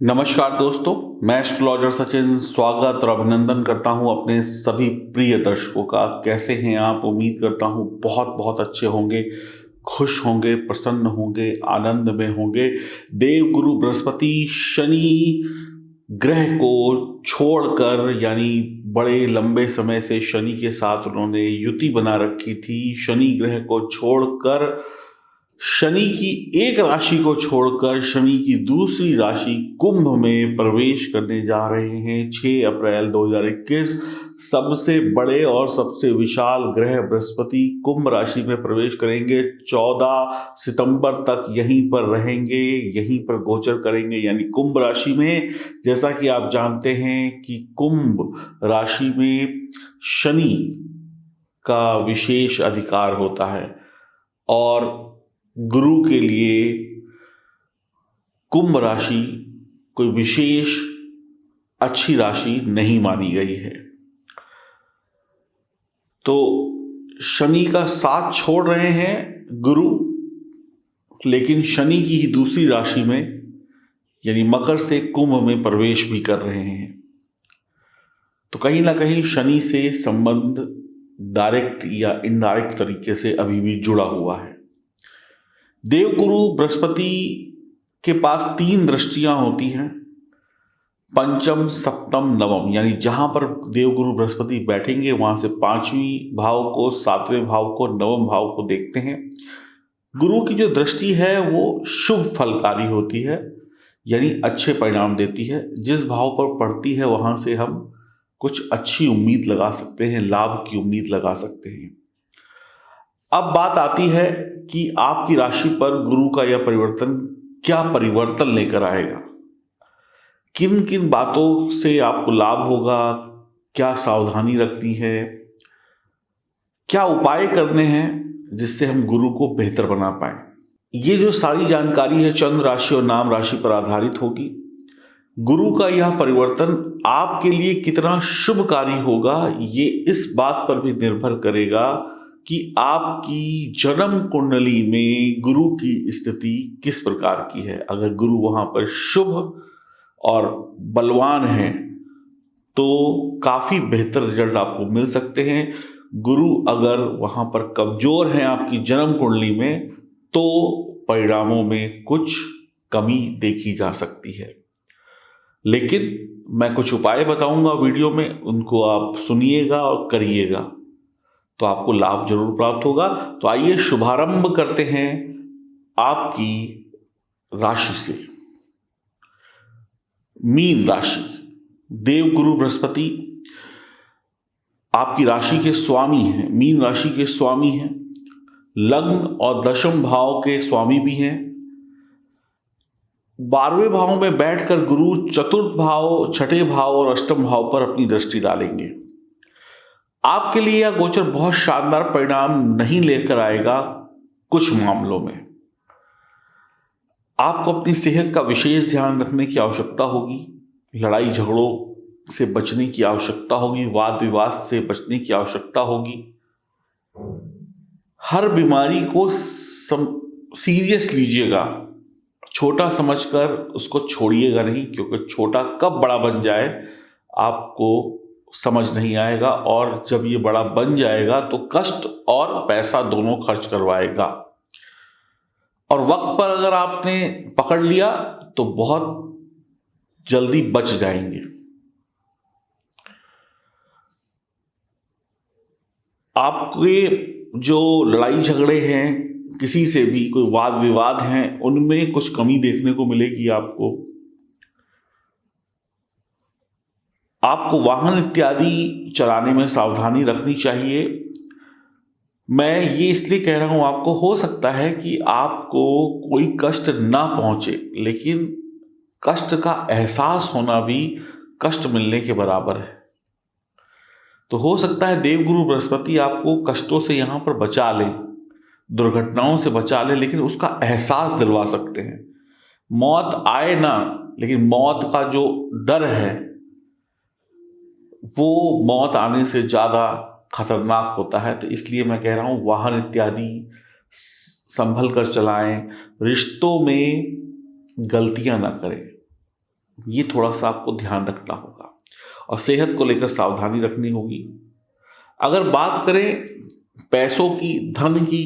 नमस्कार दोस्तों, मैं एस्ट्रोलॉजर सचिन स्वागत और अभिनंदन करता हूं अपने सभी प्रिय दर्शकों का। कैसे हैं आप? उम्मीद करता हूं बहुत बहुत अच्छे होंगे, खुश होंगे, प्रसन्न होंगे, आनंद में होंगे। देवगुरु बृहस्पति शनि ग्रह को छोड़कर, यानी बड़े लंबे समय से शनि के साथ उन्होंने युति बना रखी थी, शनि ग्रह को छोड़कर, शनि की एक राशि को छोड़कर शनि की दूसरी राशि कुंभ में प्रवेश करने जा रहे हैं 6 अप्रैल 2021। सबसे बड़े और सबसे विशाल ग्रह बृहस्पति कुंभ राशि में प्रवेश करेंगे। 14 सितंबर तक यहीं पर रहेंगे, यहीं पर गोचर करेंगे, यानी कुंभ राशि में। जैसा कि आप जानते हैं कि कुंभ राशि में शनि का विशेष अधिकार होता है और गुरु के लिए कुंभ राशि कोई विशेष अच्छी राशि नहीं मानी गई है। तो शनि का साथ छोड़ रहे हैं गुरु, लेकिन शनि की ही दूसरी राशि में यानी मकर से कुंभ में प्रवेश भी कर रहे हैं। तो कहीं ना कहीं शनि से संबंध डायरेक्ट या इनडायरेक्ट तरीके से अभी भी जुड़ा हुआ है। देवगुरु बृहस्पति के पास 3 दृष्टियां होती हैं, पंचम, सप्तम, नवम, यानी जहां पर देवगुरु बृहस्पति बैठेंगे वहां से 5वें भाव को, 7वें भाव को, नवम भाव को देखते हैं। गुरु की जो दृष्टि है वो शुभ फलकारी होती है, यानी अच्छे परिणाम देती है। जिस भाव पर पड़ती है वहां से हम कुछ अच्छी उम्मीद लगा सकते हैं, लाभ की उम्मीद लगा सकते हैं। अब बात आती है कि आपकी राशि पर गुरु का यह परिवर्तन क्या परिवर्तन लेकर आएगा, किन किन बातों से आपको लाभ होगा, क्या सावधानी रखनी है, क्या उपाय करने हैं जिससे हम गुरु को बेहतर बना पाए। ये जो सारी जानकारी है चंद्र राशि और नाम राशि पर आधारित होगी। गुरु का यह परिवर्तन आपके लिए कितना शुभकारी होगा, ये इस बात पर भी निर्भर करेगा कि आपकी जन्म कुंडली में गुरु की स्थिति किस प्रकार की है। अगर गुरु वहां पर शुभ और बलवान है तो काफी बेहतर रिजल्ट आपको मिल सकते हैं। गुरु अगर वहां पर कमजोर है आपकी जन्म कुंडली में तो परिणामों में कुछ कमी देखी जा सकती है। लेकिन मैं कुछ उपाय बताऊंगा वीडियो में, उनको आप सुनिएगा और करिएगा तो आपको लाभ जरूर प्राप्त होगा। तो आइए शुभारंभ करते हैं आपकी राशि से। मीन राशि, देवगुरु बृहस्पति आपकी राशि के स्वामी हैं, मीन राशि के स्वामी हैं, लग्न और दशम भाव के स्वामी भी हैं। 12वें भाव में बैठकर गुरु चतुर्थ भाव, छठे भाव और अष्टम भाव पर अपनी दृष्टि डालेंगे। आपके लिए यह गोचर बहुत शानदार परिणाम नहीं लेकर आएगा। कुछ मामलों में आपको अपनी सेहत का विशेष ध्यान रखने की आवश्यकता होगी, लड़ाई झगड़ों से बचने की आवश्यकता होगी, वाद विवाद से बचने की आवश्यकता होगी। हर बीमारी को सीरियस लीजिएगा, छोटा समझकर उसको छोड़िएगा नहीं, क्योंकि छोटा कब बड़ा बन जाए आपको समझ नहीं आएगा, और जब ये बड़ा बन जाएगा तो कष्ट और पैसा दोनों खर्च करवाएगा। और वक्त पर अगर आपने पकड़ लिया तो बहुत जल्दी बच जाएंगे। आपके जो लड़ाई झगड़े हैं, किसी से भी कोई वाद विवाद हैं, उनमें कुछ कमी देखने को मिलेगी। आपको वाहन इत्यादि चलाने में सावधानी रखनी चाहिए। मैं ये इसलिए कह रहा हूं आपको, हो सकता है कि आपको कोई कष्ट ना पहुंचे, लेकिन कष्ट का एहसास होना भी कष्ट मिलने के बराबर है। तो हो सकता है देवगुरु बृहस्पति आपको कष्टों से यहां पर बचा लें, दुर्घटनाओं से बचा लें, लेकिन उसका एहसास दिलवा सकते हैं। मौत आए ना, लेकिन मौत का जो डर है वो मौत आने से ज्यादा खतरनाक होता है। तो इसलिए मैं कह रहा हूं वाहन इत्यादि संभल कर चलाएं, रिश्तों में गलतियां ना करें। ये थोड़ा सा आपको ध्यान रखना होगा और सेहत को लेकर सावधानी रखनी होगी। अगर बात करें पैसों की, धन की,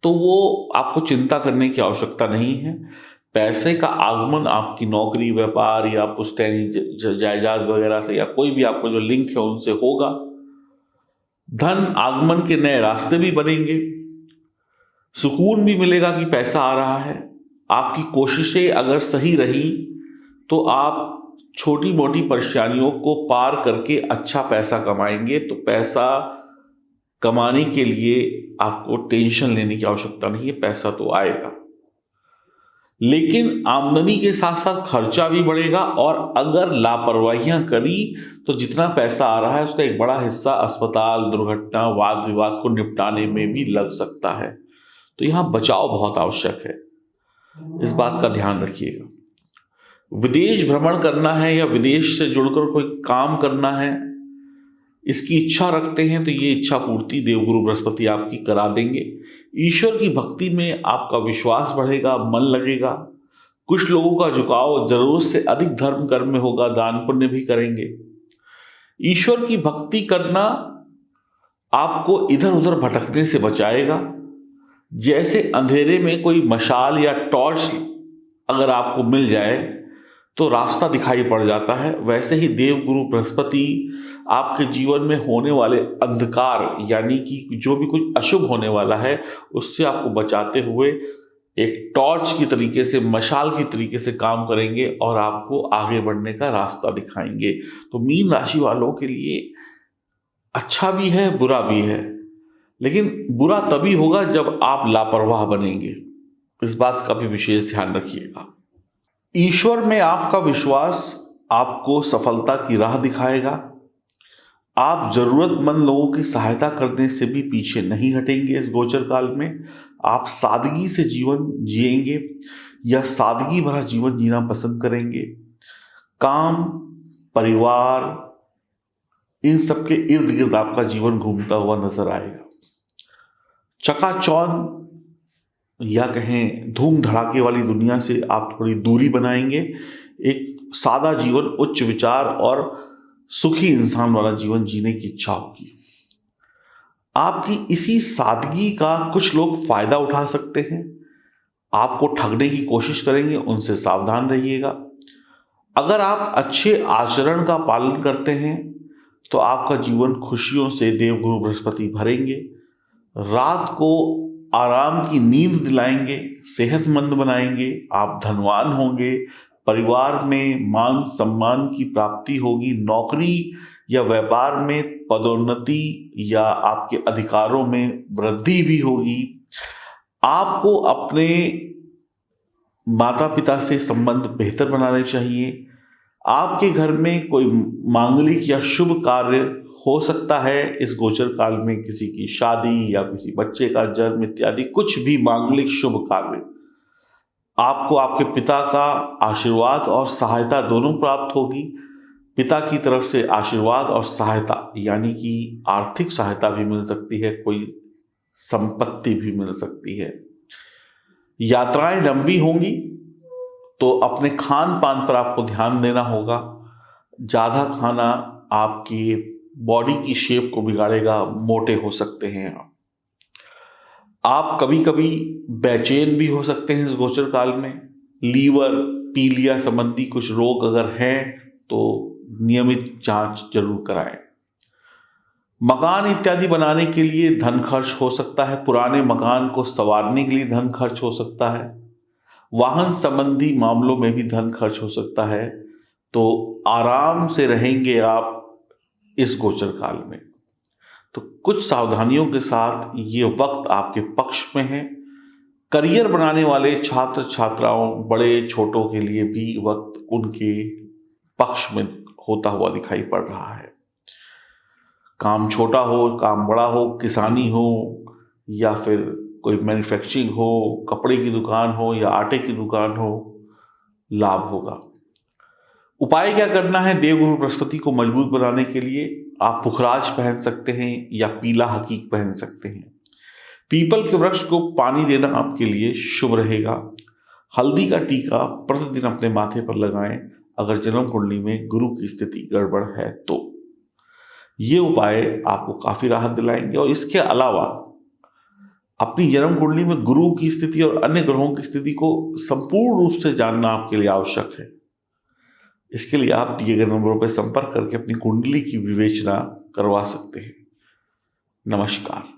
तो वो आपको चिंता करने की आवश्यकता नहीं है। पैसे का आगमन आपकी नौकरी, व्यापार या पुश्तैनी जायदाद वगैरह से या कोई भी आपको जो लिंक है उनसे होगा। धन आगमन के नए रास्ते भी बनेंगे, सुकून भी मिलेगा कि पैसा आ रहा है। आपकी कोशिशें अगर सही रही तो आप छोटी मोटी परेशानियों को पार करके अच्छा पैसा कमाएंगे। तो पैसा कमाने के लिए आपको टेंशन लेने की आवश्यकता नहीं है, पैसा तो आएगा। लेकिन आमदनी के साथ साथ खर्चा भी बढ़ेगा और अगर लापरवाहियां करी तो जितना पैसा आ रहा है उसका एक बड़ा हिस्सा अस्पताल, दुर्घटना, वाद विवाद को निपटाने में भी लग सकता है। तो यहां बचाव बहुत आवश्यक है, इस बात का ध्यान रखिएगा। विदेश भ्रमण करना है या विदेश से जुड़कर कोई काम करना है, इसकी इच्छा रखते हैं तो ये इच्छा पूर्ति देवगुरु बृहस्पति आपकी करा देंगे। ईश्वर की भक्ति में आपका विश्वास बढ़ेगा, मन लगेगा। कुछ लोगों का झुकाव जरूरत से अधिक धर्म कर्म में होगा, दान पुण्य भी करेंगे। ईश्वर की भक्ति करना आपको इधर उधर भटकने से बचाएगा। जैसे अंधेरे में कोई मशाल या टॉर्च अगर आपको मिल जाए तो रास्ता दिखाई पड़ जाता है, वैसे ही देवगुरु बृहस्पति आपके जीवन में होने वाले अंधकार यानी कि जो भी कुछ अशुभ होने वाला है उससे आपको बचाते हुए एक टॉर्च की तरीके से, मशाल की तरीके से काम करेंगे और आपको आगे बढ़ने का रास्ता दिखाएंगे। तो मीन राशि वालों के लिए अच्छा भी है, बुरा भी है, लेकिन बुरा तभी होगा जब आप लापरवाह बनेंगे। इस बात का भी विशेष ध्यान रखिएगा। ईश्वर में आपका विश्वास आपको सफलता की राह दिखाएगा। आप जरूरतमंद लोगों की सहायता करने से भी पीछे नहीं हटेंगे। इस गोचर काल में आप सादगी से जीवन जिएंगे या सादगी भरा जीवन जीना पसंद करेंगे। काम, परिवार, इन सब के इर्द गिर्द आपका जीवन घूमता हुआ नजर आएगा। चकाचौंध या कहें धूम धड़ाके वाली दुनिया से आप थोड़ी दूरी बनाएंगे। एक सादा जीवन, उच्च विचार और सुखी इंसान वाला जीवन जीने की इच्छा होगी। आपकी इसी सादगी का कुछ लोग फायदा उठा सकते हैं, आपको ठगने की कोशिश करेंगे, उनसे सावधान रहिएगा। अगर आप अच्छे आचरण का पालन करते हैं तो आपका जीवन खुशियों से देवगुरु बृहस्पति भरेंगे। रात को आराम की नींद दिलाएंगे, सेहतमंद बनाएंगे, आप धनवान होंगे। परिवार में मान सम्मान की प्राप्ति होगी। नौकरी या व्यापार में पदोन्नति या आपके अधिकारों में वृद्धि भी होगी। आपको अपने माता पिता से संबंध बेहतर बनाने चाहिए। आपके घर में कोई मांगलिक या शुभ कार्य हो सकता है। इस गोचर काल में किसी की शादी या किसी बच्चे का जन्म इत्यादि कुछ भी मांगलिक शुभ कार्य, आपको आपके पिता का आशीर्वाद और सहायता दोनों प्राप्त होगी। पिता की तरफ से आशीर्वाद और सहायता यानी कि आर्थिक सहायता भी मिल सकती है, कोई संपत्ति भी मिल सकती है। यात्राएं लंबी होंगी तो अपने खान पान पर आपको ध्यान देना होगा। ज़्यादा खाना आपकी बॉडी की शेप को बिगाड़ेगा, मोटे हो सकते हैं आप कभी कभी बेचैन भी हो सकते हैं। इस गोचर काल में लीवर, पीलिया संबंधी कुछ रोग अगर हैं तो नियमित जांच जरूर कराएं। मकान इत्यादि बनाने के लिए धन खर्च हो सकता है। पुराने मकान को संवारने के लिए धन खर्च हो सकता है। वाहन संबंधी मामलों में भी धन खर्च हो सकता है। तो आराम से रहेंगे आप इस गोचर काल में। तो कुछ सावधानियों के साथ ये वक्त आपके पक्ष में है। करियर बनाने वाले छात्र छात्राओं, बड़े छोटों के लिए भी वक्त उनके पक्ष में होता हुआ दिखाई पड़ रहा है। काम छोटा हो, काम बड़ा हो, किसानी हो या फिर कोई मैन्युफैक्चरिंग हो, कपड़े की दुकान हो या आटे की दुकान हो, लाभ होगा। उपाय क्या करना है? देवगुरु बृहस्पति को मजबूत बनाने के लिए आप पुखराज पहन सकते हैं या पीला हकीक पहन सकते हैं। पीपल के वृक्ष को पानी देना आपके लिए शुभ रहेगा। हल्दी का टीका प्रतिदिन अपने माथे पर लगाएं, अगर जन्म कुंडली में गुरु की स्थिति गड़बड़ है तो ये उपाय आपको काफी राहत दिलाएंगे। और इसके अलावा अपनी जन्म कुंडली में गुरु की स्थिति और अन्य ग्रहों की स्थिति को संपूर्ण रूप से जानना आपके लिए आवश्यक है। इसके लिए आप दिए गए नंबरों पर संपर्क करके अपनी कुंडली की विवेचना करवा सकते हैं। नमस्कार।